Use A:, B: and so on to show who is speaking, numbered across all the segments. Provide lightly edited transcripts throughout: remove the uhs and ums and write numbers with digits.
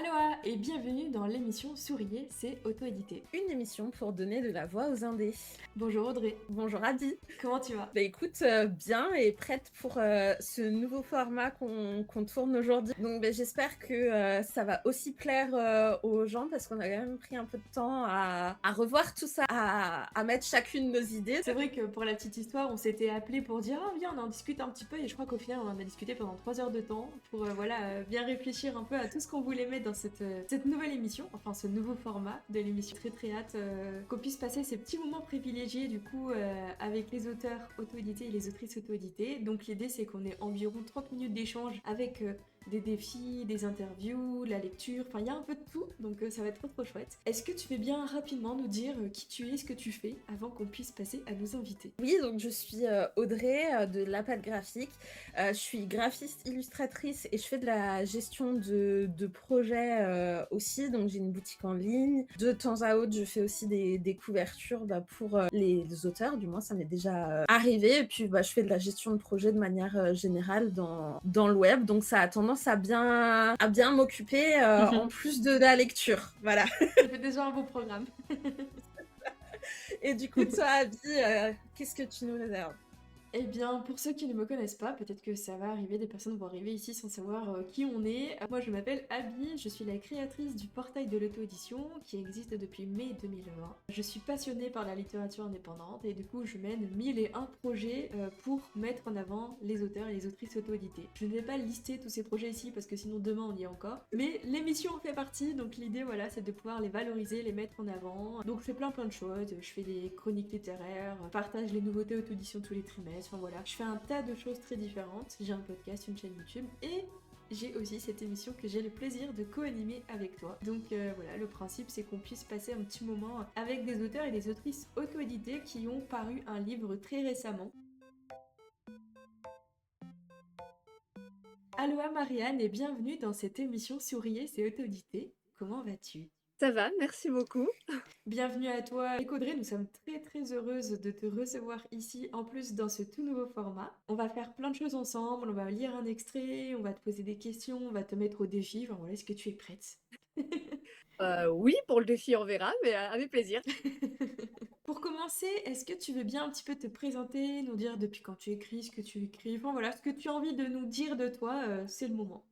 A: Aloha et bienvenue dans l'émission Souriez, c'est auto-édité.
B: Une émission pour donner de la voix aux indés.
A: Bonjour Audrey,
B: Bonjour Adi.
A: comment tu vas?
B: Bah écoute, bien et prête pour ce nouveau format qu'on tourne aujourd'hui. Donc j'espère que ça va aussi plaire aux gens parce qu'on a quand même pris un peu de temps à revoir tout ça, à mettre chacune nos idées.
A: C'est vrai que pour la petite histoire, on s'était appelé pour dire ah viens on en discute un petit peu et je crois qu'au final on en a discuté pendant 3 heures de temps pour bien réfléchir un peu à tout ce qu'on voulait mettre dans cette nouvelle émission, enfin ce nouveau format de l'émission. Très hâte qu'on puisse passer ces petits moments privilégiés du coup avec les auteurs auto-édités et les autrices auto-éditées. Donc l'idée c'est qu'on ait environ 30 minutes d'échange avec des défis, des interviews, la lecture, enfin il y a un peu de tout, donc ça va être trop chouette. Est-ce que tu veux bien rapidement nous dire qui tu es, ce que tu fais, avant qu'on puisse passer à nos invités?
B: Oui, donc je suis Audrey de La Patte Graphique. Je suis graphiste illustratrice et je fais de la gestion de projets aussi. Donc j'ai une boutique en ligne. De temps à autre, je fais aussi des couvertures pour les auteurs, du moins ça m'est déjà arrivé. Et puis je fais de la gestion de projet de manière générale dans le web. Donc ça a tendance à bien m'occuper en plus de la lecture. Voilà.
A: Ça fait déjà un beau programme.
B: Et du coup, toi, Abby, qu'est-ce que tu nous réserves?
A: Eh bien, pour ceux qui ne me connaissent pas, peut-être que ça va arriver, des personnes vont arriver ici sans savoir qui on est. Moi, je m'appelle Abby, je suis la créatrice du portail de l'auto-édition qui existe depuis mai 2020. Je suis passionnée par la littérature indépendante et du coup, je mène 1001 projets pour mettre en avant les auteurs et les autrices auto-édités. Je ne vais pas lister tous ces projets ici parce que sinon demain on y est encore. Mais l'émission en fait partie, donc l'idée voilà, c'est de pouvoir les valoriser, les mettre en avant. Donc je fais plein de choses, je fais des chroniques littéraires, partage les nouveautés auto-édition tous les trimestres. Enfin voilà, je fais un tas de choses très différentes. J'ai un podcast, une chaîne YouTube et j'ai aussi cette émission que j'ai le plaisir de co-animer avec toi. Donc voilà, le principe c'est qu'on puisse passer un petit moment avec des auteurs et des autrices auto-édités qui ont paru un livre très récemment. Aloha Marianne et bienvenue dans cette émission Souriez, c'est auto-édité. Comment vas-tu?
C: Ça va, merci beaucoup.
A: Bienvenue à toi et Audrey, nous sommes très heureuses de te recevoir ici, en plus dans ce tout nouveau format. On va faire plein de choses ensemble, on va lire un extrait, on va te poser des questions, on va te mettre au défi, enfin voilà, est-ce que tu es prête?
C: Oui, pour le défi, on verra, mais avec plaisir.
A: Pour commencer, est-ce que tu veux bien un petit peu te présenter, nous dire depuis quand tu écris, ce que tu écris, enfin voilà, ce que tu as envie de nous dire de toi, c'est le moment.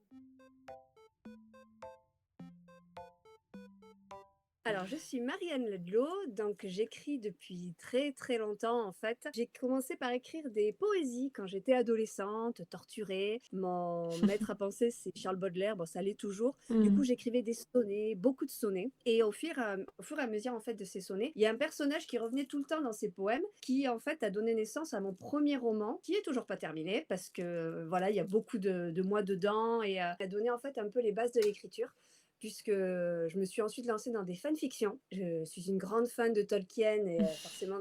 C: Alors, je suis Marianne Ledlow, donc j'écris depuis très longtemps en fait. J'ai commencé par écrire des poésies quand j'étais adolescente, torturée. Mon maître à penser, c'est Charles Baudelaire, bon ça l'est toujours. Du coup, j'écrivais des sonnets, beaucoup de sonnets. Et au fur et à mesure en fait de ces sonnets, il y a un personnage qui revenait tout le temps dans ces poèmes, qui en fait a donné naissance à mon premier roman, qui est toujours pas terminé parce que voilà, il y a beaucoup de moi dedans et a donné en fait un peu les bases de l'écriture puisque je me suis ensuite lancée dans des fanfictions. Je suis une grande fan de Tolkien et forcément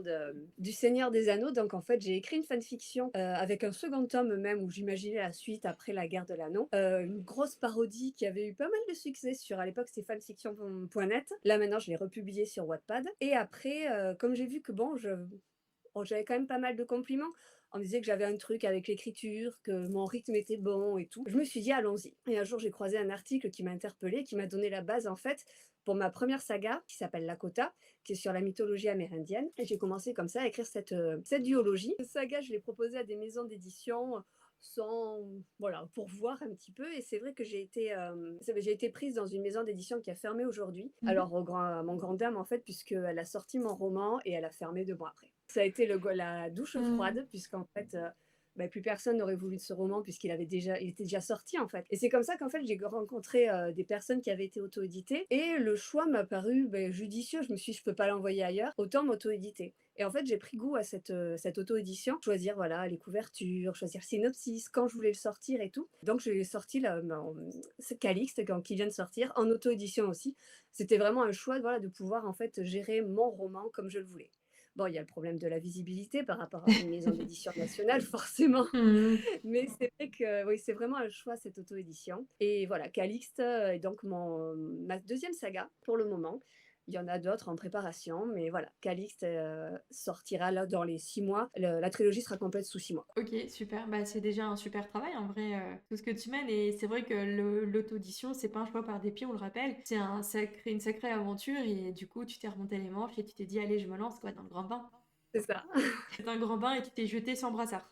C: du Seigneur des Anneaux. Donc en fait, j'ai écrit une fanfiction avec un second tome même où j'imaginais la suite après la guerre de l'anneau. Une grosse parodie qui avait eu pas mal de succès sur, à l'époque, c'était fanfiction.net. Là maintenant, je l'ai republiée sur Wattpad. Et après, comme j'ai vu que j'avais quand même pas mal de compliments. On me disait que j'avais un truc avec l'écriture, que mon rythme était bon et tout. Je me suis dit, allons-y. Et un jour, j'ai croisé un article qui m'a interpellée, qui m'a donné la base, en fait, pour ma première saga, qui s'appelle Lakota, qui est sur la mythologie amérindienne. Et j'ai commencé comme ça à écrire cette duologie. Cette saga, je l'ai proposée à des maisons d'édition voilà, pour voir un petit peu. Et c'est vrai que j'ai été prise dans une maison d'édition qui a fermé aujourd'hui. Alors, à mon grand dame, en fait, puisqu'elle a sorti mon roman et elle a fermé 2 mois après. Ça a été la douche froide, puisqu'en fait, plus personne n'aurait voulu de ce roman puisqu'il était déjà sorti en fait. Et c'est comme ça qu'en fait j'ai rencontré des personnes qui avaient été auto-éditées et le choix m'a paru judicieux. Je me suis dit, je peux pas l'envoyer ailleurs, autant m'auto-éditer. Et en fait, j'ai pris goût à cette auto-édition, choisir voilà les couvertures, choisir le synopsis, quand je voulais le sortir et tout. Donc je l'ai sorti là, c'est Calixte qui vient de sortir en auto-édition aussi. C'était vraiment un choix voilà de pouvoir en fait gérer mon roman comme je le voulais. Bon, il y a le problème de la visibilité par rapport à une maison d'édition nationale, forcément. Mais c'est vrai que oui, c'est vraiment un choix, cette auto-édition. Et voilà, Calixte est donc ma deuxième saga pour le moment. Il y en a d'autres en préparation, mais voilà, Calixte sortira là dans les 6 mois. La trilogie sera complète sous 6 mois.
A: Ok, super. Bah, c'est déjà un super travail en vrai, tout ce que tu mènes. Et c'est vrai que l'auto-audition, c'est pas un choix par dépit, on le rappelle. C'est une sacrée aventure et du coup, tu t'es remonté les manches et tu t'es dit, allez, je me lance quoi, dans le grand bain.
C: C'est ça.
A: C'est un grand bain et tu t'es jeté sans brassard.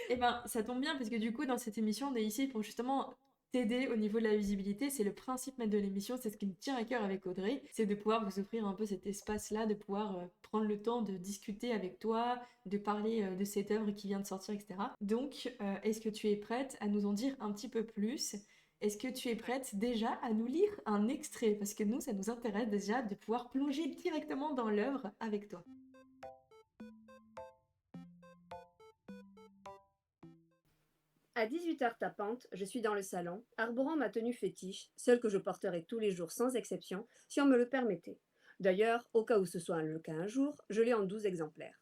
A: Eh ben, ça tombe bien parce que du coup, dans cette émission, on est ici pour justement t'aider au niveau de la visibilité. C'est le principe même de l'émission, c'est ce qui me tient à cœur avec Audrey, c'est de pouvoir vous offrir un peu cet espace-là, de pouvoir prendre le temps de discuter avec toi, de parler de cette œuvre qui vient de sortir, etc. Donc, est-ce que tu es prête à nous en dire un petit peu plus? Est-ce que tu es prête déjà à nous lire un extrait? Parce que nous, ça nous intéresse déjà de pouvoir plonger directement dans l'œuvre avec toi.
C: À 18h tapante, je suis dans le salon, arborant ma tenue fétiche, celle que je porterai tous les jours sans exception, si on me le permettait. D'ailleurs, au cas où ce soit le cas un jour, je l'ai en 12 exemplaires.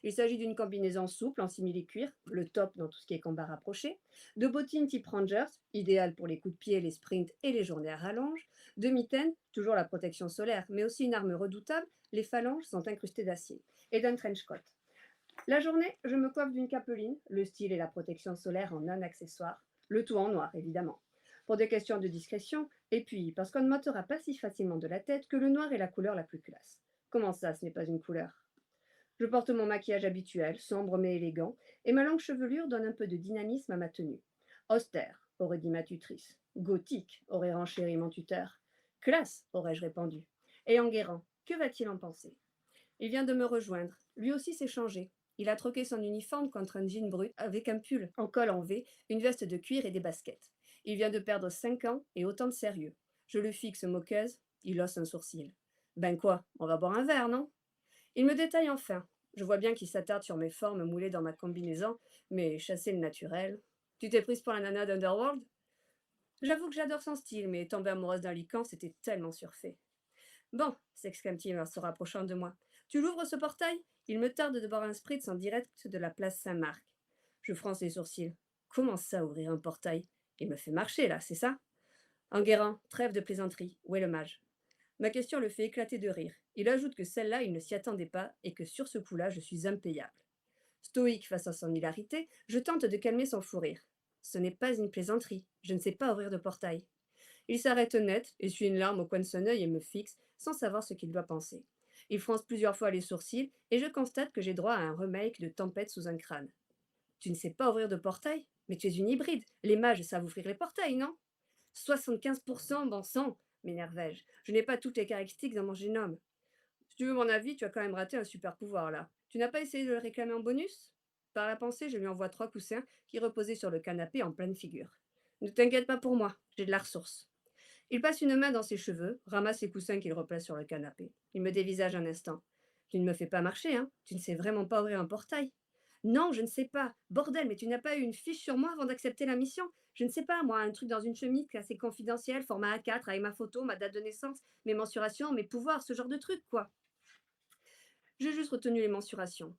C: Il s'agit d'une combinaison souple en simili-cuir, le top dans tout ce qui est combat rapproché, de bottines type Rangers, idéales pour les coups de pied, les sprints et les journées à rallonge, de mitaines, toujours la protection solaire, mais aussi une arme redoutable, les phalanges sont incrustées d'acier, et d'un trench coat. La journée, je me coiffe d'une capeline, le style et la protection solaire en un accessoire, le tout en noir évidemment. Pour des questions de discrétion, et puis parce qu'on ne m'ôtera pas si facilement de la tête que le noir est la couleur la plus classe. Comment ça, ce n'est pas une couleur? Je porte mon maquillage habituel, sombre mais élégant, et ma longue chevelure donne un peu de dynamisme à ma tenue. Austère, aurait dit ma tutrice. Gothique, aurait renchéri mon tuteur. Classe, aurais-je répondu. Et Enguerrand, que va-t-il en penser? Il vient de me rejoindre. Lui aussi s'est changé. Il a troqué son uniforme contre un jean brut avec un pull en col en V, une veste de cuir et des baskets. Il vient de perdre 5 ans et autant de sérieux. Je le fixe moqueuse, il hausse un sourcil. Ben quoi, on va boire un verre, non? Il me détaille enfin. Je vois bien qu'il s'attarde sur mes formes moulées dans ma combinaison, mais chasser le naturel. Tu t'es prise pour la nana d'Underworld? J'avoue que j'adore son style, mais tomber amoureuse d'un lican, c'était tellement surfait. Bon, s'exclame-t-il en se rapprochant de moi. Tu l'ouvres ce portail? Il me tarde de boire un spritz en direct de la place Saint-Marc. Je fronce les sourcils. Comment ça, ouvrir un portail? Il me fait marcher, là, c'est ça? Enguerrand, trêve de plaisanterie. Où est le mage? Ma question le fait éclater de rire. Il ajoute que celle-là, il ne s'y attendait pas et que sur ce coup-là, je suis impayable. Stoïque face à son hilarité, je tente de calmer son fou rire. Ce n'est pas une plaisanterie. Je ne sais pas ouvrir de portail. Il s'arrête net, essuie une larme au coin de son œil et me fixe, sans savoir ce qu'il doit penser. Il fronce plusieurs fois les sourcils, et je constate que j'ai droit à un remake de Tempête sous un crâne. Tu ne sais pas ouvrir de portail? Mais tu es une hybride. Les mages savent ouvrir les portails, non? 75%, bon sang, m'énervai-je. Je n'ai pas toutes les caractéristiques dans mon génome. Si tu veux mon avis, tu as quand même raté un super pouvoir là. Tu n'as pas essayé de le réclamer en bonus? Par la pensée, je lui envoie 3 coussins qui reposaient sur le canapé en pleine figure. Ne t'inquiète pas pour moi, j'ai de la ressource. Il passe une main dans ses cheveux, ramasse les coussins qu'il replace sur le canapé. Il me dévisage un instant. Tu ne me fais pas marcher, hein? Tu ne sais vraiment pas ouvrir un portail? Non, je ne sais pas. Bordel, mais tu n'as pas eu une fiche sur moi avant d'accepter la mission? Je ne sais pas, moi, un truc dans une chemise assez confidentiel, format A4, avec ma photo, ma date de naissance, mes mensurations, mes pouvoirs, ce genre de truc, quoi. J'ai juste retenu les mensurations.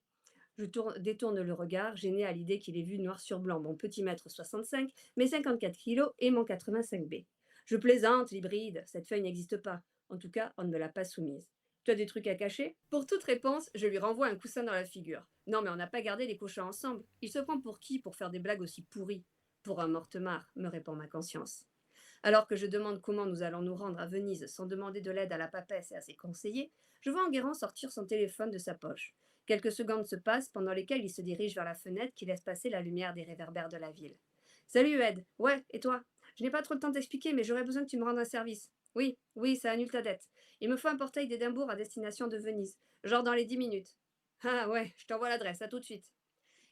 C: Détourne le regard, gêné à l'idée qu'il ait vu noir sur blanc mon petit mètre 65, mes 54 kilos et mon 85B. Je plaisante, l'hybride, cette feuille n'existe pas. En tout cas, on ne me l'a pas soumise. Tu as des trucs à cacher? Pour toute réponse, je lui renvoie un coussin dans la figure. Non, mais on n'a pas gardé les cochons ensemble. Il se prend pour qui pour faire des blagues aussi pourries? Pour un mortemart, me répond ma conscience. Alors que je demande comment nous allons nous rendre à Venise sans demander de l'aide à la papesse et à ses conseillers, je vois Enguerrand sortir son téléphone de sa poche. Quelques secondes se passent pendant lesquelles il se dirige vers la fenêtre qui laisse passer la lumière des réverbères de la ville. Salut Ed, ouais, et toi? Je n'ai pas trop le temps d'expliquer, mais j'aurais besoin que tu me rendes un service. Oui, oui, ça annule ta dette. Il me faut un portail d'Édimbourg à destination de Venise, genre dans les 10 minutes. Ah ouais, je t'envoie l'adresse, à tout de suite.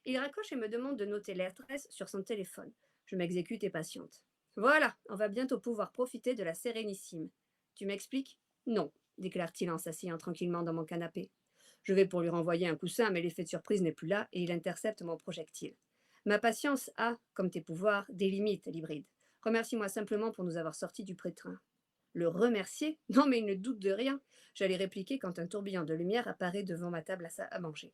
C: Il raccroche et me demande de noter l'adresse sur son téléphone. Je m'exécute et patiente. Voilà, on va bientôt pouvoir profiter de la Sérénissime. Tu m'expliques? Non, déclare-t-il en s'asseyant tranquillement dans mon canapé. Je vais pour lui renvoyer un coussin, mais l'effet de surprise n'est plus là et il intercepte mon projectile. Ma patience a, comme tes pouvoirs, des limites, l'hybride. Remercie-moi simplement pour nous avoir sortis du pré-train. Le remercier? Non, mais il ne doute de rien. J'allais répliquer quand un tourbillon de lumière apparaît devant ma table à manger.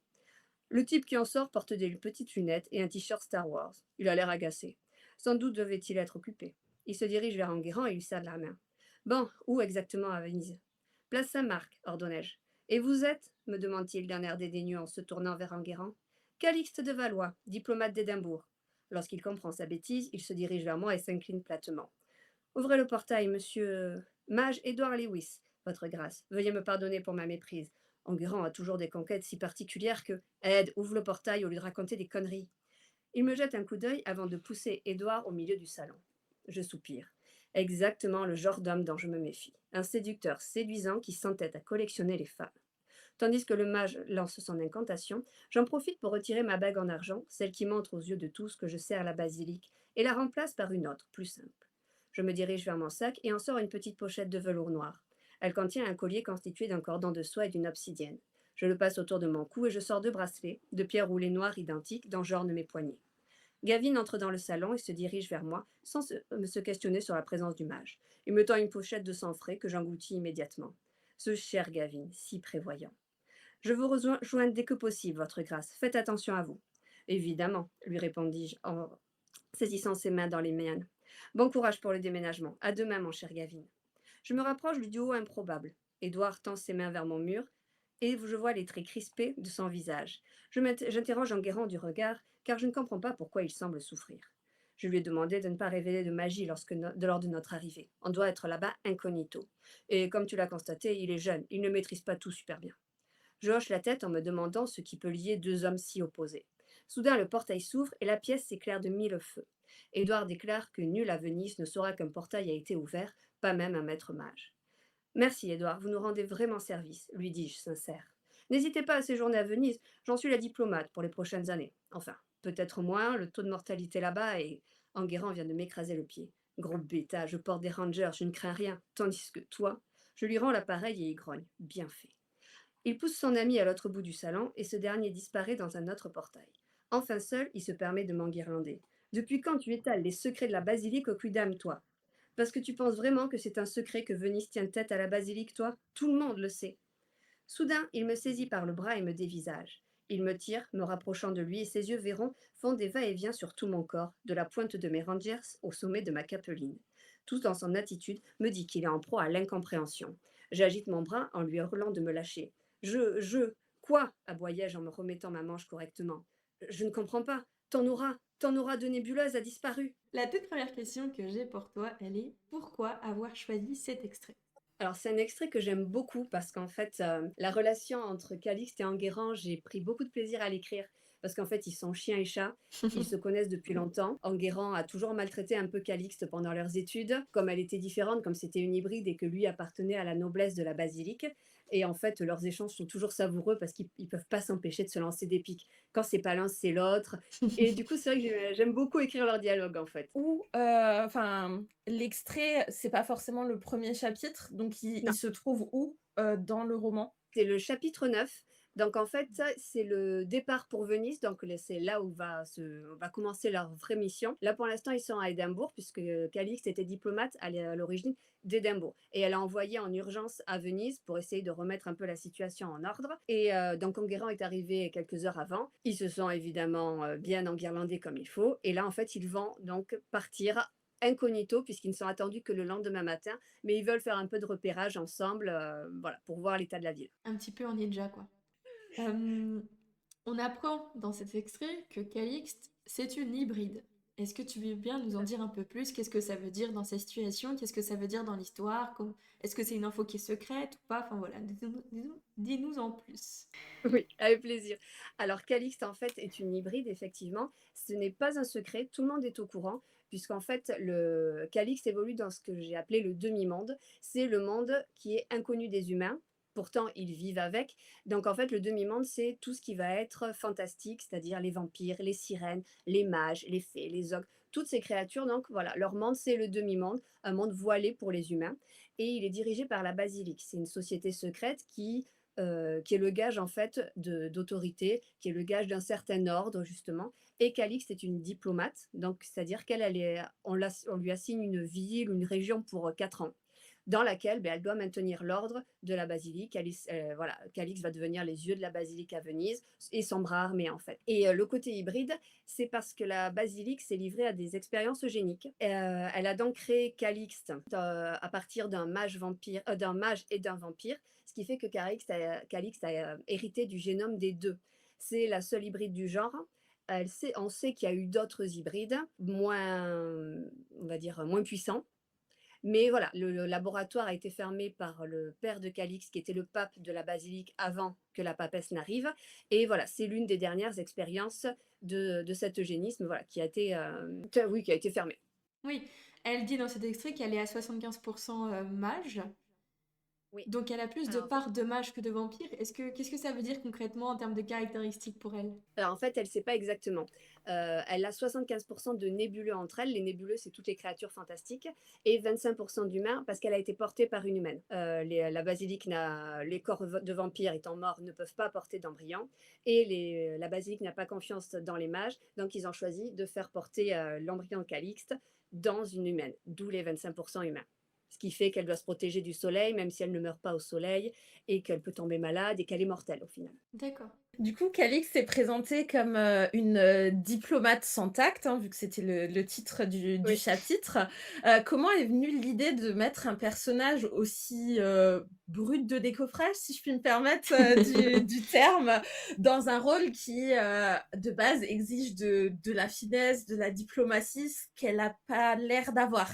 C: Le type qui en sort porte des petites lunettes et un t-shirt Star Wars. Il a l'air agacé. Sans doute devait-il être occupé. Il se dirige vers Enguerrand et lui serre la main. Bon, où exactement à Venise? Place Saint-Marc, ordonnai-je. Et vous êtes me demande-t-il d'un air dédaigneux en se tournant vers Enguerrand. Calixte de Valois, diplomate d'Édimbourg. Lorsqu'il comprend sa bêtise, il se dirige vers moi et s'incline platement. Ouvrez le portail, monsieur Mage Édouard Lewis, votre grâce. Veuillez me pardonner pour ma méprise. Enguerrand a toujours des conquêtes si particulières que Ed, ouvre le portail au lieu de raconter des conneries. Il me jette un coup d'œil avant de pousser Édouard au milieu du salon. Je soupire. Exactement le genre d'homme dont je me méfie. Un séducteur séduisant qui s'entête à collectionner les femmes. Tandis que le mage lance son incantation, j'en profite pour retirer ma bague en argent, celle qui montre aux yeux de tous que je sers la basilique, et la remplace par une autre, plus simple. Je me dirige vers mon sac et en sors une petite pochette de velours noir. Elle contient un collier constitué d'un cordon de soie et d'une obsidienne. Je le passe autour de mon cou et je sors deux bracelets, de pierres roulées noires identiques, dont j'orne mes poignets. Gavin entre dans le salon et se dirige vers moi, sans se questionner sur la présence du mage. Il me tend une pochette de sang frais que j'engloutis immédiatement. Ce cher Gavin, si prévoyant. Je vous rejoins dès que possible, votre grâce. Faites attention à vous. Évidemment, lui répondis-je en saisissant ses mains dans les miennes. Bon courage pour le déménagement. À demain, mon cher Gavin. Je me rapproche du duo improbable. Édouard tend ses mains vers mon mur et je vois les traits crispés de son visage. J'interroge Enguerrand du regard, car je ne comprends pas pourquoi il semble souffrir. Je lui ai demandé de ne pas révéler de magie lors de notre arrivée. On doit être là-bas incognito. Et comme tu l'as constaté, il est jeune, il ne maîtrise pas tout super bien. Je hoche la tête en me demandant ce qui peut lier deux hommes si opposés. Soudain, le portail s'ouvre et la pièce s'éclaire de mille feux. Édouard déclare que nul à Venise ne saura qu'un portail a été ouvert, pas même un maître mage. Merci, Édouard, vous nous rendez vraiment service, lui dis-je sincère. N'hésitez pas à séjourner à Venise, j'en suis la diplomate pour les prochaines années. Enfin, peut-être moins, le taux de mortalité là-bas et Enguerrand vient de m'écraser le pied. Gros bêta, je porte des rangers, je ne crains rien, tandis que toi, je lui rends l'appareil et il grogne. Bien fait. Il pousse son ami à l'autre bout du salon et ce dernier disparaît dans un autre portail. Enfin seul, il se permet de m'enguirlander. Depuis quand tu étales les secrets de la basilique au quidam, toi? Parce que tu penses vraiment que c'est un secret que Venise tienne tête à la basilique, toi? Tout le monde le sait. Soudain, il me saisit par le bras et me dévisage. Il me tire, me rapprochant de lui, et ses yeux verrons font des va-et-vient sur tout mon corps, de la pointe de mes rangers au sommet de ma capeline. Tout dans son attitude me dit qu'il est en proie à l'incompréhension. J'agite mon bras en lui hurlant de me lâcher. Quoi aboyai-je en me remettant ma manche correctement. Je ne comprends pas. Ton aura de nébuleuse a disparu.
A: La toute première question que j'ai pour toi, elle est pourquoi avoir choisi cet extrait?
C: Alors, c'est un extrait que j'aime beaucoup parce qu'en fait, la relation entre Calixte et Enguerrand, j'ai pris beaucoup de plaisir à l'écrire parce qu'en fait, ils sont chien et chat, ils se connaissent depuis longtemps. Enguerrand a toujours maltraité un peu Calixte pendant leurs études, comme elle était différente, comme c'était une hybride et que lui appartenait à la noblesse de la basilique. Et en fait, leurs échanges sont toujours savoureux parce qu'ils ne peuvent pas s'empêcher de se lancer des piques. Quand c'est pas l'un, c'est l'autre. Et du coup, c'est vrai que j'aime beaucoup écrire leur dialogue, en fait.
B: Ou, l'extrait, c'est pas forcément le premier chapitre, donc
C: Non.
B: il se trouve où dans le roman?
C: C'est le chapitre 9. Donc en fait, ça, c'est le départ pour Venise. Donc c'est là où va commencer leur vraie mission. Là pour l'instant, ils sont à Édimbourg puisque Calixte était diplomate à l'origine d'Édimbourg. Et elle a envoyé en urgence à Venise pour essayer de remettre un peu la situation en ordre. Et donc Enguerrand est arrivé quelques heures avant. Ils se sont évidemment bien enguirlandés comme il faut. Et là, en fait, ils vont donc partir incognito puisqu'ils ne sont attendus que le lendemain matin, mais ils veulent faire un peu de repérage ensemble, voilà, pour voir l'état de la ville.
A: Un petit peu en ninja, quoi. On apprend dans cet extrait que Calixte, c'est une hybride. Est-ce que tu veux bien nous en dire un peu plus? Qu'est-ce que ça veut dire dans ces situations? Qu'est-ce que ça veut dire dans l'histoire? Est-ce que c'est une info qui est secrète ou pas? Enfin voilà, dis-nous en plus.
C: Oui, avec plaisir. Alors, Calixte, en fait, est une hybride, effectivement. Ce n'est pas un secret, tout le monde est au courant, puisqu'en fait, le Calixte évolue dans ce que j'ai appelé le demi-monde. C'est le monde qui est inconnu des humains. Pourtant, ils vivent avec. Donc, en fait, le demi-monde, c'est tout ce qui va être fantastique, c'est-à-dire les vampires, les sirènes, les mages, les fées, les ogres, toutes ces créatures. Donc, voilà, leur monde, c'est le demi-monde, un monde voilé pour les humains. Et il est dirigé par la Basilique. C'est une société secrète qui est le gage en fait d'autorité, qui est le gage d'un certain ordre justement. Et Calixte est une diplomate, donc c'est-à-dire on lui assigne une ville, une région pour 4 ans. dans laquelle elle doit maintenir l'ordre de la basilique. Voilà, Calix va devenir les yeux de la basilique à Venise et son bras armé en fait. Et le côté hybride, c'est parce que la basilique s'est livrée à des expériences eugéniques. Elle a donc créé Calixte à partir d'un mage et d'un vampire, ce qui fait que Calixte a hérité du génome des deux. C'est la seule hybride du genre. On sait qu'il y a eu d'autres hybrides, on va dire, moins puissants. Mais voilà, le laboratoire a été fermé par le père de Calix, qui était le pape de la basilique avant que la papesse n'arrive. Et voilà, c'est l'une des dernières expériences de cet eugénisme, voilà, qui a été fermé.
A: Oui, elle dit dans cet extrait qu'elle est à 75% mage.
C: Oui.
A: Donc elle a plus de part de mage que de vampire. Qu'est-ce que ça veut dire concrètement en termes de caractéristiques pour elle?
C: Alors en fait, elle ne sait pas exactement. Elle a 75% de nébuleux entre elles. Les nébuleux, c'est toutes les créatures fantastiques. Et 25% d'humains parce qu'elle a été portée par une humaine. La basilique les corps de vampires étant morts ne peuvent pas porter d'embryon. Et la basilique n'a pas confiance dans les mages. Donc ils ont choisi de faire porter l'embryon de Calixte dans une humaine. D'où les 25% humains. Ce qui fait qu'elle doit se protéger du soleil, même si elle ne meurt pas au soleil, et qu'elle peut tomber malade et qu'elle est mortelle au final.
A: D'accord.
B: Du coup, Calix s'est présentée comme une diplomate sans tact, hein, vu que c'était le titre du
C: Oui.
B: chapitre. Comment est venue l'idée de mettre un personnage aussi brut de décoffrage, si je puis me permettre du terme, dans un rôle qui, de base, exige de la finesse, de la diplomatie, ce qu'elle n'a pas l'air d'avoir?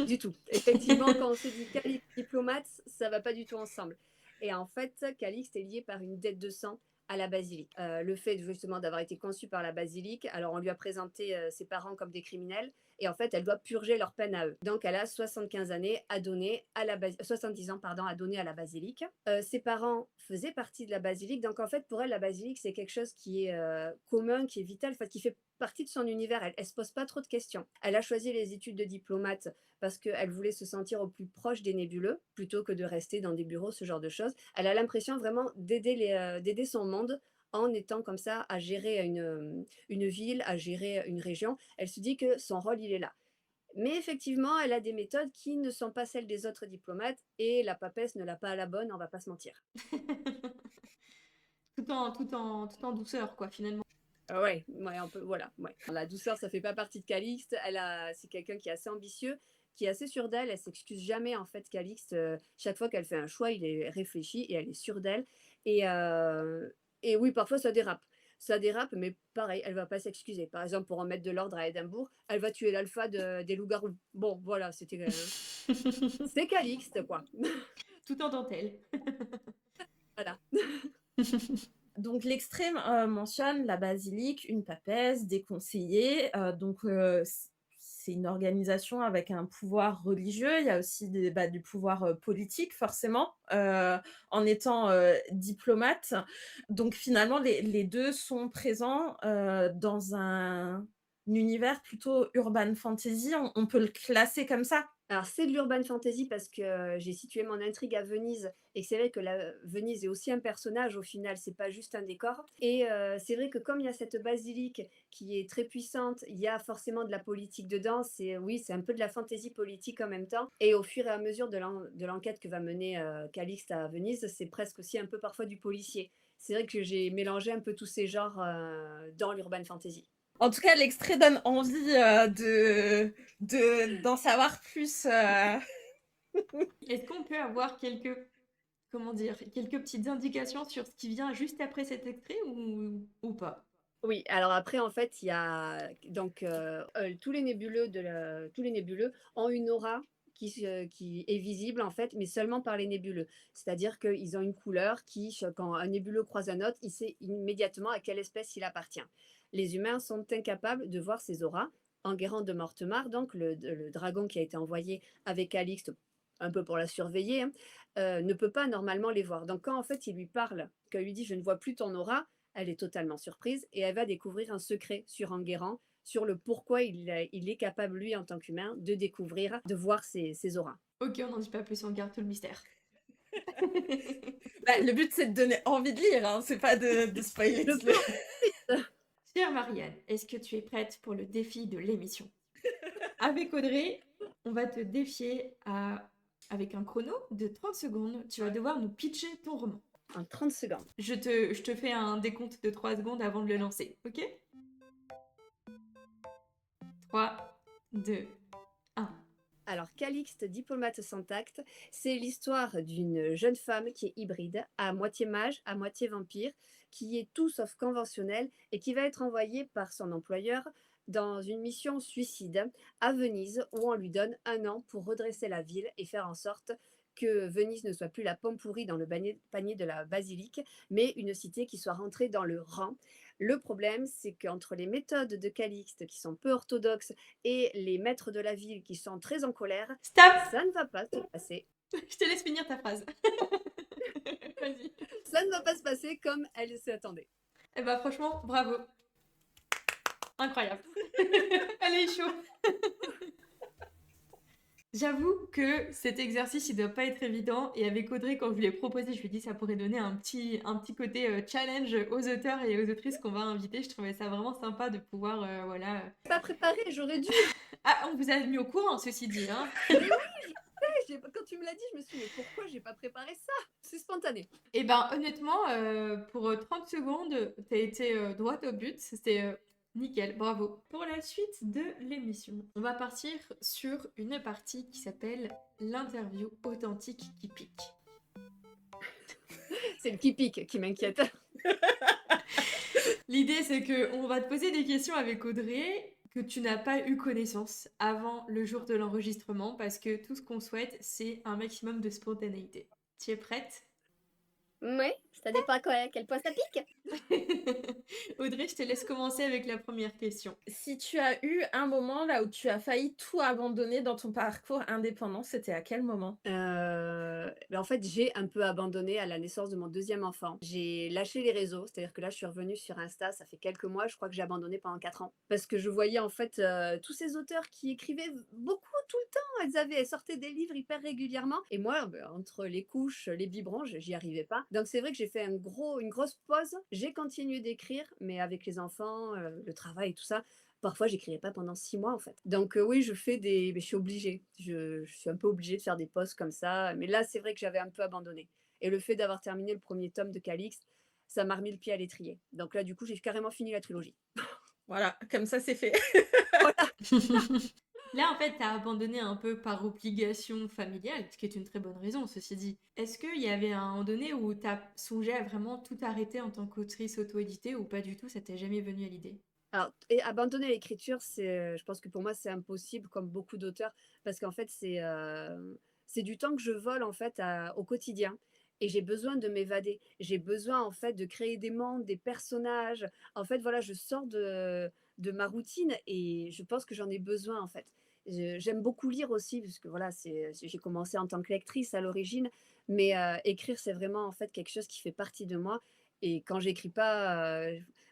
C: Du tout. Effectivement, quand on se dit Calixte diplomate, ça va pas du tout ensemble. Et en fait, Calixte est lié par une dette de sang à la basilique. Le fait justement d'avoir été conçue par la basilique, alors on lui a présenté ses parents comme des criminels, et en fait, elle doit purger leur peine à eux. Donc, elle a 75 années à donner 70 ans pardon, à donner à la basilique. Ses parents faisaient partie de la basilique, donc en fait, pour elle, la basilique, c'est quelque chose qui est commun, qui est vital, qui fait partie de son univers. Elle ne se pose pas trop de questions. Elle a choisi les études de diplomate parce qu'elle voulait se sentir au plus proche des nébuleux plutôt que de rester dans des bureaux, ce genre de choses. Elle a l'impression vraiment d'aider son monde en étant comme ça à gérer une ville, à gérer une région. Elle se dit que son rôle, il est là. Mais effectivement, elle a des méthodes qui ne sont pas celles des autres diplomates et la papesse ne l'a pas à la bonne, on va pas se mentir.
A: tout en douceur, quoi, finalement.
C: Ouais, voilà. Ouais. La douceur, ça fait pas partie de Calixte. C'est quelqu'un qui est assez ambitieux, qui est assez sûr d'elle. Elle s'excuse jamais, en fait, Calixte. Chaque fois qu'elle fait un choix, il est réfléchi et elle est sûre d'elle. Et, et oui, parfois, ça dérape. Ça dérape, mais pareil, elle va pas s'excuser. Par exemple, pour remettre de l'ordre à Édimbourg, elle va tuer l'alpha des loups-garous. Bon, voilà, c'est Calixte, quoi.
A: Tout en dentelle.
C: Voilà.
B: Donc l'extrême mentionne la basilique, une papesse, des conseillers. C'est une organisation avec un pouvoir religieux. Il y a aussi du pouvoir politique, forcément, en étant diplomate. Donc finalement, les deux sont présents dans un univers plutôt urban fantasy. On peut le classer comme ça?
C: Alors, c'est de l'urban fantasy parce que j'ai situé mon intrigue à Venise et que c'est vrai que Venise est aussi un personnage au final, c'est pas juste un décor. Et c'est vrai que comme il y a cette basilique qui est très puissante, il y a forcément de la politique dedans. Oui, c'est un peu de la fantasy politique en même temps. Et au fur et à mesure de l'enquête que va mener Calixte à Venise, c'est presque aussi un peu parfois du policier. C'est vrai que j'ai mélangé un peu tous ces genres dans l'urban fantasy.
B: En tout cas, l'extrait donne envie d'en savoir plus.
A: Est-ce qu'on peut avoir quelques petites indications sur ce qui vient juste après cet extrait ou pas?
C: Oui, alors après, en fait, il y a donc tous les nébuleux ont une aura qui est visible en fait, mais seulement par les nébuleux. C'est-à-dire qu'ils ont une couleur quand un nébuleux croise un autre, il sait immédiatement à quelle espèce il appartient. Les humains sont incapables de voir ces auras. Enguerrand de Mortemart, donc le dragon qui a été envoyé avec Calixte, un peu pour la surveiller, hein, ne peut pas normalement les voir. Donc quand en fait il lui parle, qu'elle lui dit je ne vois plus ton aura, elle est totalement surprise et elle va découvrir un secret sur Enguerrand, sur le pourquoi il est capable, lui, en tant qu'humain, de découvrir, de voir ses auras.
A: Ok, on n'en dit pas plus, on garde tout le mystère.
B: Le but, c'est de donner envie de lire, hein, c'est pas de spoiler.
A: Chère Marianne, est-ce que tu es prête pour le défi de l'émission? Avec Audrey, on va te défier à avec un chrono de 30 secondes. Tu vas devoir nous pitcher ton roman.
C: En 30 secondes.
A: Je te fais un décompte de 3 secondes avant de le lancer, ok? 3, 2, 1.
C: Alors, Calixte, diplomate sans tact, c'est l'histoire d'une jeune femme qui est hybride, à moitié mage, à moitié vampire, qui est tout sauf conventionnelle et qui va être envoyée par son employeur dans une mission suicide à Venise où on lui donne 1 an pour redresser la ville et faire en sorte que Venise ne soit plus la pomme pourrie dans le panier de la basilique, mais une cité qui soit rentrée dans le rang. Le problème, c'est qu'entre les méthodes de Calixte qui sont peu orthodoxes et les maîtres de la ville qui sont très en colère,
A: Stop!
C: ça ne va pas se passer.
A: Je te laisse finir ta phrase. Vas-y.
C: Ça ne va pas se passer comme elle s'y attendait.
A: Eh ben franchement, bravo. Incroyable. Elle est chaud. J'avoue que cet exercice, il doit pas être évident. Et avec Audrey, quand je lui ai proposé, je lui ai dit ça pourrait donner un petit côté challenge aux auteurs et aux autrices qu'on va inviter. Je trouvais ça vraiment sympa de pouvoir, voilà.
C: Pas préparé, j'aurais dû.
A: Ah, on vous a mis au courant, ceci dit, hein.
C: Quand tu me l'as dit, je me suis dit, mais pourquoi j'ai pas préparé ça? C'est spontané.
A: Et ben honnêtement, pour 30 secondes, t'as été droit au but. C'était nickel, bravo. Pour la suite de l'émission, on va partir sur une partie qui s'appelle l'interview authentique qui pique.
C: C'est le qui pique qui m'inquiète.
A: L'idée, c'est que on va te poser des questions avec Audrey que tu n'as pas eu connaissance avant le jour de l'enregistrement, parce que tout ce qu'on souhaite, c'est un maximum de spontanéité. Tu es prête?
C: Oui, ça dépend à quel point ça pique.
A: Audrey, je te laisse commencer avec la première question.
B: Si tu as eu un moment là où tu as failli tout abandonner dans ton parcours indépendant, c'était à quel moment?
C: En fait, j'ai un peu abandonné à la naissance de mon deuxième enfant. J'ai lâché les réseaux, c'est-à-dire que là, je suis revenue sur Insta, ça fait quelques mois, je crois que j'ai abandonné pendant 4 ans. Parce que je voyais en fait tous ces auteurs qui écrivaient beaucoup tout le temps, elles sortaient des livres hyper régulièrement. Et moi, entre les couches, les biberons, j'y arrivais pas. Donc c'est vrai que j'ai fait une grosse pause. J'ai continué d'écrire, mais avec les enfants, le travail et tout ça, parfois j'écrivais pas pendant 6 mois en fait. Donc oui, je suis obligée. Je suis un peu obligée de faire des pauses comme ça. Mais là, c'est vrai que j'avais un peu abandonné. Et le fait d'avoir terminé le premier tome de Calixte, ça m'a remis le pied à l'étrier. Donc là, du coup, j'ai carrément fini la trilogie.
B: Voilà, comme ça c'est fait.
A: Là, en fait, t'as abandonné un peu par obligation familiale, ce qui est une très bonne raison, ceci dit. Est-ce qu'il y avait un moment donné où t'as songé à vraiment tout arrêter en tant qu'autrice auto-éditée ou pas du tout, ça t'est jamais venu à l'idée?
C: Alors, et abandonner l'écriture, je pense que pour moi, c'est impossible, comme beaucoup d'auteurs, parce qu'en fait, c'est du temps que je vole en fait au quotidien. Et j'ai besoin de m'évader. J'ai besoin en fait de créer des mondes, des personnages. En fait, voilà, je sors de ma routine et je pense que j'en ai besoin en fait. J'aime beaucoup lire aussi, parce que voilà, j'ai commencé en tant que lectrice à l'origine, mais écrire, c'est vraiment en fait quelque chose qui fait partie de moi. Et quand j'écris pas,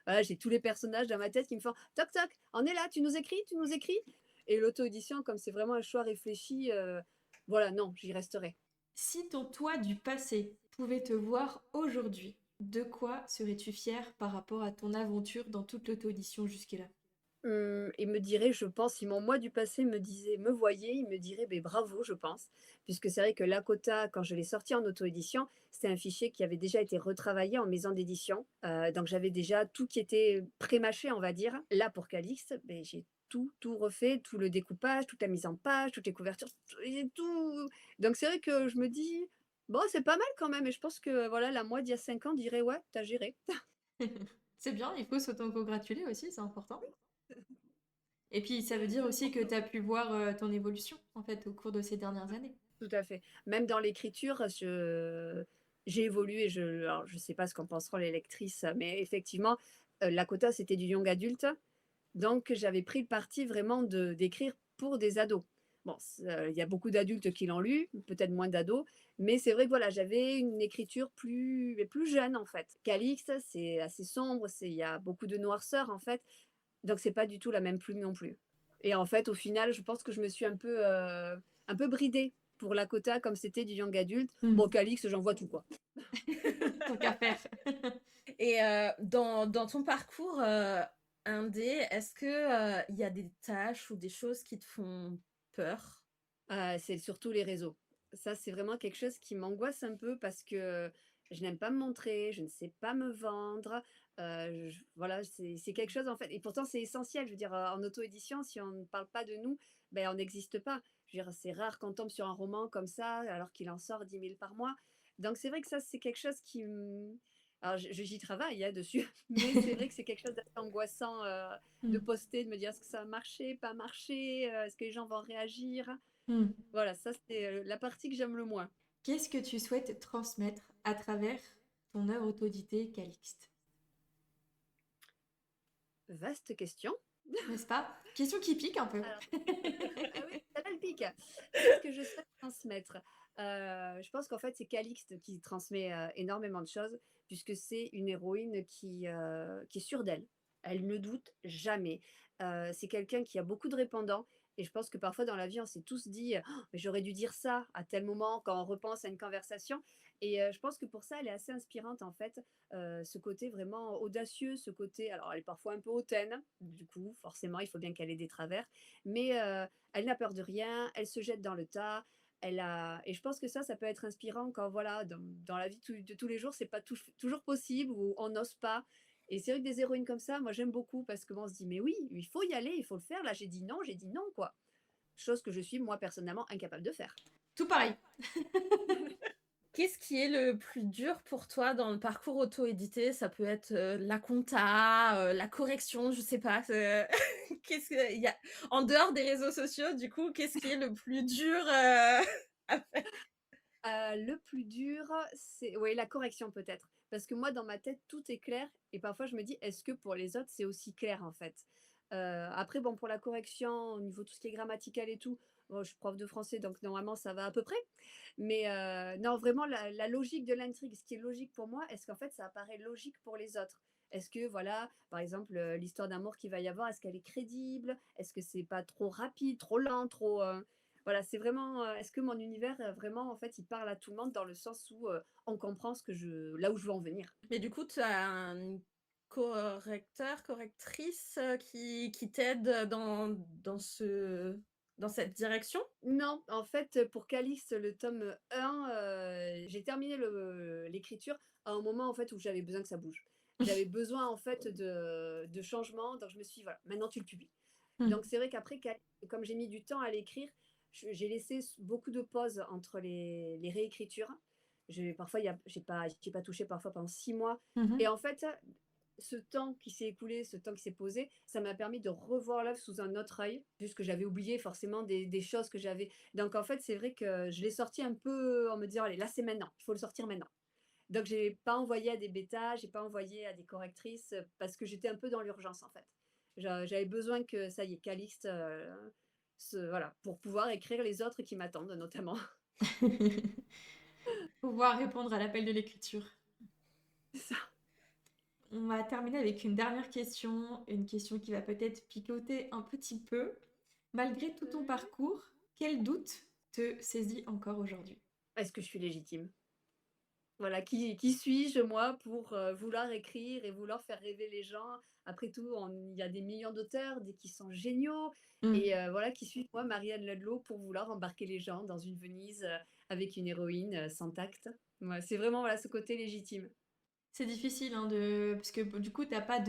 C: voilà, j'ai tous les personnages dans ma tête qui me font toc toc, on est là, tu nous écris, tu nous écris. Et l'auto-édition, comme c'est vraiment un choix réfléchi, voilà, non, j'y resterai.
A: Si ton toi du passé pouvait te voir aujourd'hui, de quoi serais-tu fière par rapport à ton aventure dans toute l'auto-édition jusque-là?
C: Il me dirait, je pense, si mon moi du passé me voyait, il me dirait ben bravo, je pense. Puisque c'est vrai que Lakota, quand je l'ai sorti en auto-édition, c'était un fichier qui avait déjà été retravaillé en maison d'édition. Donc j'avais déjà tout qui était pré-mâché, on va dire. Là, pour Calixte, ben, j'ai tout refait, tout le découpage, toute la mise en page, toutes les couvertures, j'ai tout. Donc c'est vrai que je me dis, bon, c'est pas mal quand même. Et je pense que voilà, la moi d'il y a 5 ans dirait, ouais, t'as géré.
A: C'est bien, il faut s'auto-congratuler aussi, c'est important. Et puis ça veut dire aussi que tu as pu voir ton évolution en fait au cours de ces dernières années.
C: Tout à fait. Même dans l'écriture, j'ai évolué. Alors, je ne sais pas ce qu'en penseront les lectrices, mais effectivement, Lakota, c'était du young adulte. Donc, j'avais pris le parti vraiment d'écrire pour des ados. Bon, il y a beaucoup d'adultes qui l'ont lu, peut-être moins d'ados, mais c'est vrai que voilà, j'avais une écriture plus jeune en fait. Calixte, c'est assez sombre, il y a beaucoup de noirceur en fait, donc c'est pas du tout la même plume non plus. Et en fait, au final, je pense que je me suis un peu bridée pour Lakota comme c'était du young adulte. Bon, Calixte, j'en vois tout quoi.
A: Tant qu'à faire.
B: Et dans ton parcours indé, est-ce que il y a des tâches ou des choses qui te font peur?
C: C'est surtout les réseaux. Ça, c'est vraiment quelque chose qui m'angoisse un peu parce que je n'aime pas me montrer, je ne sais pas me vendre, j voilà, c'est quelque chose en fait et pourtant c'est essentiel. Je veux dire, en auto-édition, si on ne parle pas de nous, ben on n'existe pas. Je veux dire, c'est rare qu'on tombe sur un roman comme ça, alors qu'il en sort 10 000 par mois. Donc c'est vrai que ça, c'est quelque chose qui alors j'y travaille, hein, dessus, mais c'est vrai que c'est quelque chose d'assez angoissant, de
A: Hmm.
C: poster, de me dire: «Est-ce que ça va marcher, pas marcher? Est-ce que les gens vont réagir?»
A: Hmm.
C: Voilà, ça c'est, la partie que j'aime le moins.
A: Qu'est-ce que tu souhaites transmettre à travers ton œuvre autodidacte Calixte?
C: Vaste question.
A: N'est-ce pas? Question qui pique un peu.
C: Alors, ah oui, ça le pique. Qu'est-ce que je souhaite transmettre? Je pense qu'en fait, c'est Calixte qui transmet, énormément de choses puisque c'est une héroïne qui est sûre d'elle. Elle ne doute jamais. C'est quelqu'un qui a beaucoup de répondants et je pense que parfois dans la vie, on s'est tous dit: «Oh, mais j'aurais dû dire ça à tel moment», quand on repense à une conversation et je pense que pour ça, elle est assez inspirante en fait, ce côté vraiment audacieux, ce côté alors elle est parfois un peu hautaine, du coup, forcément, il faut bien qu'elle ait des travers, mais elle n'a peur de rien, elle se jette dans le tas, elle a et je pense que ça peut être inspirant quand voilà, dans la vie de tous les jours, c'est pas toujours possible ou on n'ose pas et c'est vrai que des héroïnes comme ça, moi j'aime beaucoup parce que bon, on se dit: «Mais oui, il faut y aller, il faut le faire. Là, j'ai dit non, quoi». Chose que je suis moi personnellement incapable de faire.
A: Tout pareil.
B: Qu'est-ce qui est le plus dur pour toi dans le parcours auto-édité? Ça peut être, la compta, la correction, je sais pas, qu'est-ce qu'il y a en dehors des réseaux sociaux, du coup, qu'est-ce qui est le plus dur, à faire?
C: Le plus dur, c'est oui, la correction peut-être. Parce que moi, dans ma tête, tout est clair et parfois je me dis: «Est-ce que pour les autres, c'est aussi clair, en fait?» Après bon, pour la correction, au niveau tout ce qui est grammatical et tout, bon, je suis prof de français, donc normalement ça va à peu près. Mais non, vraiment la logique de l'intrigue, ce qui est logique pour moi, est-ce qu'en fait ça apparaît logique pour les autres? Est-ce que voilà, par exemple, l'histoire d'amour qu'il va y avoir, est-ce qu'elle est crédible? Est-ce que c'est pas trop rapide, trop lent, trop, voilà, c'est vraiment, est-ce que mon univers, vraiment, en fait, il parle à tout le monde dans le sens où, on comprend ce que je là où je veux en venir?
B: Mais du coup, tu as un correcteur, correctrice, qui t'aide dans cette direction?
C: Non, en fait, pour Calix, le tome 1, j'ai terminé l'écriture à un moment, en fait, où j'avais besoin que ça bouge. J'avais besoin, en fait, de changement, donc je me suis dit: «Voilà, maintenant tu le publies».
A: Hmm.
C: Donc c'est vrai qu'après Calix, comme j'ai mis du temps à l'écrire, j'ai laissé beaucoup de pauses entre les réécritures. Parfois, j'ai pas touché parfois pendant 6 mois et
A: Mhm.
C: en fait, ce temps qui s'est écoulé, ce temps qui s'est posé, ça m'a permis de revoir l'œuvre sous un autre œil, juste que j'avais oublié forcément des choses que j'avais donc en fait, c'est vrai que je l'ai sorti un peu en me disant: «Allez, là, c'est maintenant, il faut le sortir maintenant». Donc j'ai pas envoyé à des bêtas, j'ai pas envoyé à des correctrices, parce que j'étais un peu dans l'urgence, en fait. J'avais besoin que ça y est, Calixte, voilà, pour pouvoir écrire les autres qui m'attendent notamment.
A: Pouvoir répondre à l'appel de l'écriture.
C: C'est ça.
A: On va terminer avec une question qui va peut-être picoter un petit peu. Malgré tout ton
C: Mmh.
A: parcours, quel doute te saisit encore aujourd'hui?
C: Est-ce que je suis légitime? Voilà, qui suis-je moi pour, vouloir écrire et vouloir faire rêver les gens? Après tout, il y a des millions d'auteurs, des qui sont géniaux et
A: Hmm.
C: voilà, qui suis moi, Marianne Ladlot, pour vouloir embarquer les gens dans une Venise, avec une héroïne, sans tact? Ouais, c'est vraiment, voilà, ce côté légitime.
A: C'est difficile, hein, parce que du coup, t'as pas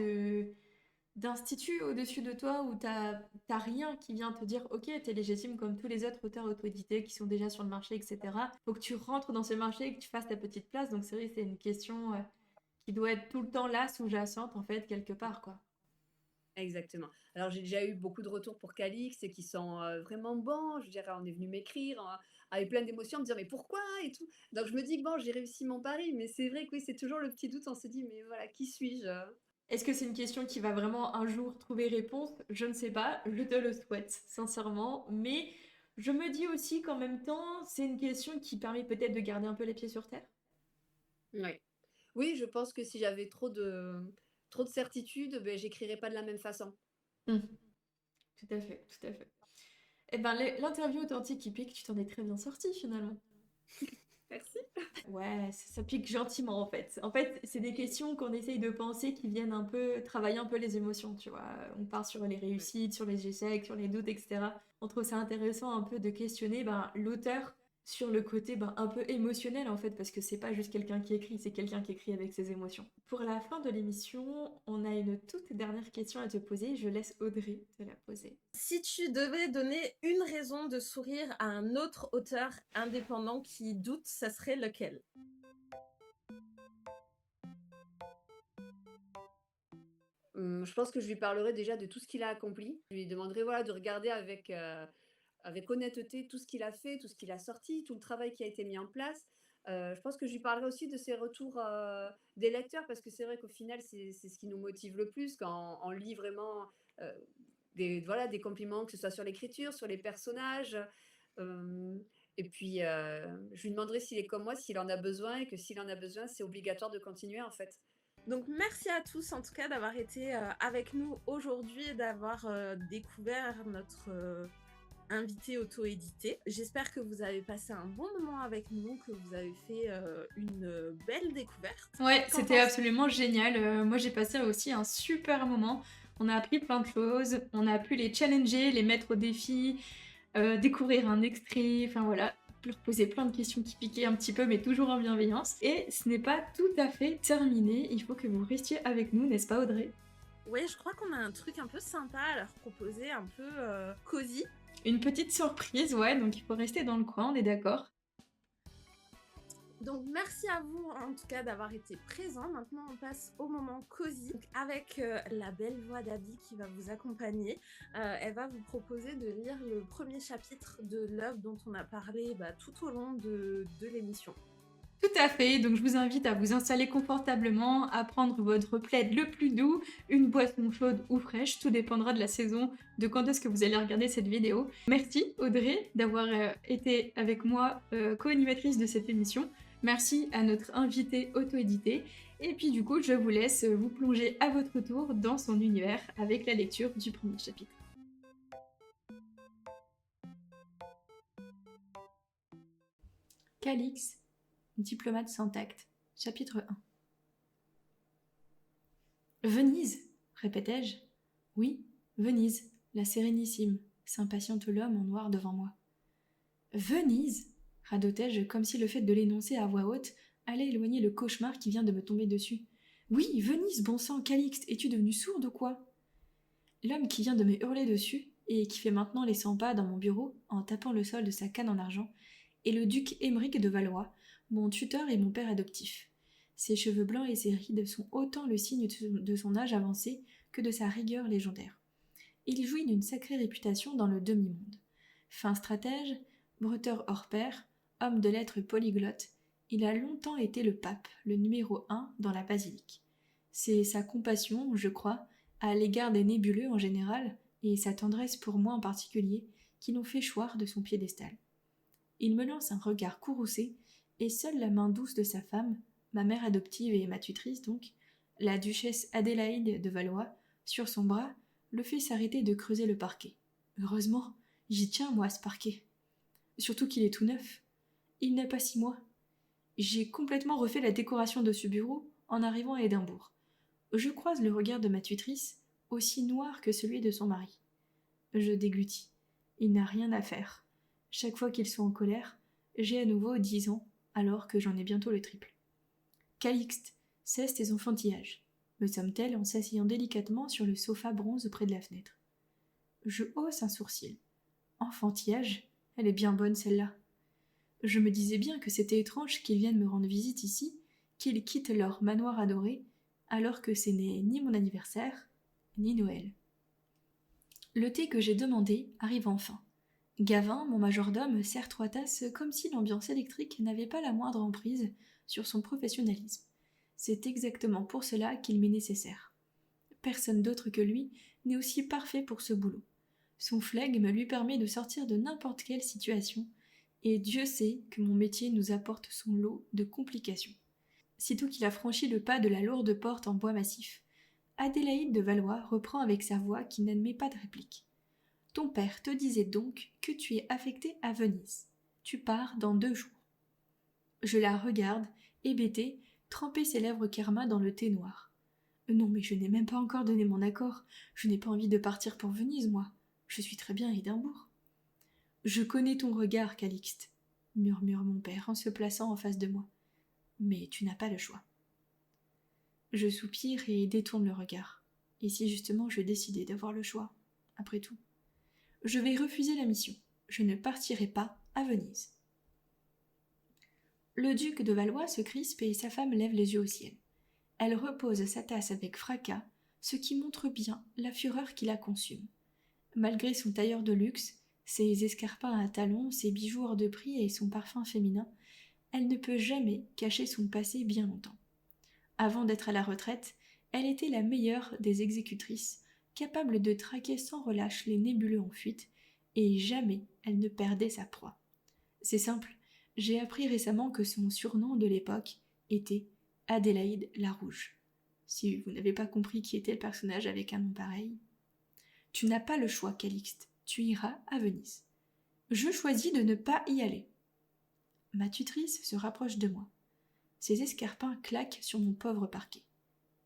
A: d'institut au-dessus de toi où t'as rien qui vient te dire ok, t'es légitime comme tous les autres auteurs auto-édités qui sont déjà sur le marché, etc. Faut que tu rentres dans ce marché et que tu fasses ta petite place. Donc c'est vrai que c'est une question qui doit être tout le temps là, sous-jacente en fait, quelque part, quoi.
C: Exactement. Alors j'ai déjà eu beaucoup de retours pour Calix et qui sont, vraiment bons. Je dirais, on est venu m'écrire, avec plein d'émotions, me dire: «Mais pourquoi?» et tout. Donc je me dis que bon, j'ai réussi mon pari, mais c'est vrai que oui, c'est toujours le petit doute, on se dit: «Mais voilà, qui suis-je?»
A: Est-ce que c'est une question qui va vraiment un jour trouver réponse? Je ne sais pas, je te le souhaite sincèrement, mais je me dis aussi qu'en même temps, c'est une question qui permet peut-être de garder un peu les pieds sur terre.
C: Oui. Oui, je pense que si j'avais trop de certitudes, beh, j'écrirais pas de la même façon.
A: Hmm. Tout à fait, tout à fait. Eh ben, l'interview authentique qui pique, tu t'en es très bien sorti finalement.
C: Merci.
A: Ouais, ça pique gentiment en fait. En fait, c'est des questions qu'on essaye de penser qui viennent un peu travailler un peu les émotions, tu vois. On part sur les
C: Ouais.
A: réussites, sur les échecs, sur les doutes, etc. On trouve ça intéressant un peu de questionner ben, l'auteur sur le côté un peu émotionnel en fait, parce que c'est pas juste quelqu'un qui écrit, c'est quelqu'un qui écrit avec ses émotions. Pour la fin de l'émission, on a une toute dernière question à te poser, je laisse Audrey te la poser.
B: Si tu devais donner une raison de sourire à un autre auteur indépendant qui doute, ça serait lequel?
C: Je pense que je lui parlerai déjà de tout ce qu'il a accompli. Je lui demanderai, voilà, de regarder avec honnêteté tout ce qu'il a fait, tout ce qu'il a sorti, tout le travail qui a été mis en place. Je pense que je lui parlerai aussi de ses retours, des lecteurs parce que c'est vrai qu'au final, c'est ce qui nous motive le plus quand on lit vraiment, heu, des compliments, que ce soit sur l'écriture, sur les personnages, hem et puis, je lui demanderai s'il est comme moi, s'il en a besoin et que s'il en a besoin, c'est obligatoire de continuer, en fait.
B: Donc merci à tous en tout cas d'avoir été avec nous aujourd'hui et d'avoir découvert notre invité auto-édité. J'espère que vous avez passé un bon moment avec nous, que vous avez fait une belle découverte.
A: Ouais,
B: Qu'en
A: c'était
B: penses-
A: absolument génial. Moi, j'ai passé aussi un super moment. On a appris plein de choses. On a pu les challenger, les mettre au défi, découvrir un extrait. Enfin voilà, leur poser plein de questions qui piquaient un petit peu, mais toujours en bienveillance. Et ce n'est pas tout à fait terminé. Il faut que vous restiez avec nous, n'est-ce pas, Audrey?
B: Oui, je crois qu'on a un truc un peu sympa à leur proposer, un peu cosy.
A: Une petite surprise, ouais, donc il faut rester dans le coin, on est d'accord.
B: Donc merci à vous en tout cas d'avoir été présents. Maintenant on passe au moment cosy avec la belle voix d'Abby qui va vous accompagner. Elle va vous proposer de lire le premier chapitre de l'œuvre dont on a parlé tout au long de l'émission.
A: Tout à fait, donc je vous invite à vous installer confortablement, à prendre votre plaid le plus doux, une boisson chaude ou fraîche, tout dépendra de la saison, de quand est-ce que vous allez regarder cette vidéo. Merci Audrey d'avoir été avec moi co-animatrice de cette émission. Merci à notre invité auto-édité. Et puis du coup, je vous laisse vous plonger à votre tour dans son univers avec la lecture du premier chapitre. Calix, diplomate sans tact, chapitre 1. Venise, répétai-je. Oui, Venise, la sérénissime, s'impatiente l'homme en noir devant moi. Venise, radotai-je comme si le fait de l'énoncer à voix haute allait éloigner le cauchemar qui vient de me tomber dessus. Oui, Venise, bon sang, Calixte, es-tu devenu sourde ou quoi? L'homme qui vient de me hurler dessus, et qui fait maintenant les 100 pas dans mon bureau en tapant le sol de sa canne en argent, est le duc Émeric de Valois, mon tuteur et mon père adoptif. Ses cheveux blancs et ses rides sont autant le signe de son âge avancé que de sa rigueur légendaire. Il jouit d'une sacrée réputation dans le demi-monde. Fin stratège, bretteur hors pair, homme de lettres polyglotte, il a longtemps été le pape, le numéro 1 dans la basilique. C'est sa compassion, je crois, à l'égard des nébuleux en général, et sa tendresse pour moi en particulier, qui l'ont fait choir de son piédestal. Il me lance un regard courroucé, et seule la main douce de sa femme, ma mère adoptive et ma tutrice donc, la duchesse Adélaïde de Valois, sur son bras, le fait s'arrêter de creuser le parquet. Heureusement, j'y tiens, moi, à ce parquet. Surtout qu'il est tout neuf. Il n'a pas 6 mois. J'ai complètement refait la décoration de ce bureau en arrivant à Édimbourg. Je croise le regard de ma tutrice, aussi noir que celui de son mari. Je déglutis. Il n'a rien à faire. Chaque fois qu'ils sont en colère, j'ai à nouveau 10 ans, alors que j'en ai bientôt le triple. Calixte, cesse tes enfantillages, me somme-t-elle en s'asseyant délicatement sur le sofa bronze près de la fenêtre. Je hausse un sourcil. Enfantillage, elle est bien bonne celle-là. Je me disais bien que c'était étrange qu'ils viennent me rendre visite ici, qu'ils quittent leur manoir adoré, alors que ce n'est ni mon anniversaire, ni Noël. Le thé que j'ai demandé arrive enfin. Gavin, mon majordome, sert 3 tasses comme si l'ambiance électrique n'avait pas la moindre emprise sur son professionnalisme. C'est exactement pour cela qu'il m'est nécessaire. Personne d'autre que lui n'est aussi parfait pour ce boulot. Son flegme lui permet de sortir de n'importe quelle situation, et Dieu sait que mon métier nous apporte son lot de complications. Sitôt qu'il a franchi le pas de la lourde porte en bois massif, Adélaïde de Valois reprend avec sa voix qui n'admet pas de réplique. Ton père te disait donc que tu es affecté à Venise. Tu pars dans 2 jours. Je la regarde, hébétée, tremper ses lèvres carmin dans le thé noir. Non, mais je n'ai même pas encore donné mon accord. Je n'ai pas envie de partir pour Venise, moi. Je suis très bien à Édimbourg. Je connais ton regard, Calixte. murmure mon père en se plaçant en face de moi. Mais tu n'as pas le choix. Je soupire et détourne le regard. Et si justement je décidais d'avoir le choix, après tout? Je vais refuser la mission. Je ne partirai pas à Venise. Le duc de Valois se crispe et sa femme lève les yeux au ciel. Elle repose sa tasse avec fracas, ce qui montre bien la fureur qui la consume. Malgré son tailleur de luxe, ses escarpins à talons, ses bijoux hors de prix et son parfum féminin, elle ne peut jamais cacher son passé bien longtemps. Avant d'être à la retraite, elle était la meilleure des exécutrices, capable de traquer sans relâche les nébuleux en fuite, et jamais elle ne perdait sa proie. C'est simple, j'ai appris récemment que son surnom de l'époque était Adélaïde la Rouge. Si vous n'avez pas compris qui était le personnage avec un nom pareil. Tu n'as pas le choix, Calixte, tu iras à Venise. Je choisis de ne pas y aller. Ma tutrice se rapproche de moi. Ses escarpins claquent sur mon pauvre parquet.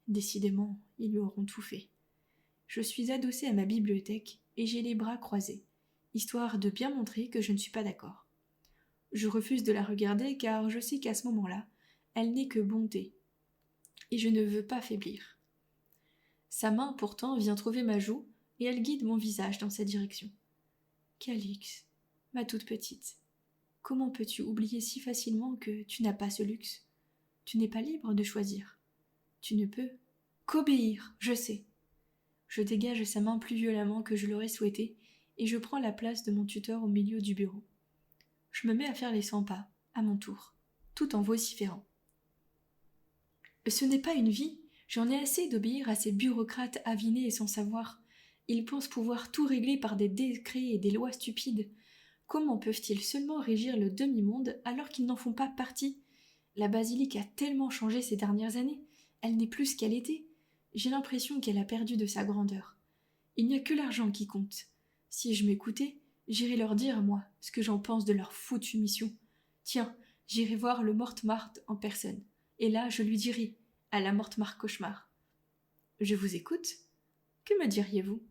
A: Décidément, ils lui auront tout fait. Je suis adossée à ma bibliothèque et j'ai les bras croisés, histoire de bien montrer que je ne suis pas d'accord. Je refuse de la regarder car je sais qu'à ce moment-là, elle n'est que bonté. Et je ne veux pas faiblir. Sa main, pourtant, vient trouver ma joue et elle guide mon visage dans sa direction. Calix, ma toute petite, comment peux-tu oublier si facilement que tu n'as pas ce luxe? Tu n'es pas libre de choisir. Tu ne peux qu'obéir, je sais. Je dégage sa main plus violemment que je l'aurais souhaité et je prends la place de mon tuteur au milieu du bureau. Je me mets à faire les 100 pas, à mon tour, tout en vociférant. Ce n'est pas une vie, j'en ai assez d'obéir à ces bureaucrates avinés et sans savoir. Ils pensent pouvoir tout régler par des décrets et des lois stupides. Comment peuvent-ils seulement régir le demi-monde alors qu'ils n'en font pas partie? La basilique a tellement changé ces dernières années, elle n'est plus ce qu'elle était. J'ai l'impression qu'elle a perdu de sa grandeur. Il n'y a que l'argent qui compte. Si je m'écoutais, j'irais leur dire, moi, ce que j'en pense de leur foutue mission. Tiens, j'irai voir le Mortemart en personne. Et là, je lui dirai, à la Mortemart cauchemar. Je vous écoute. Que me diriez-vous ?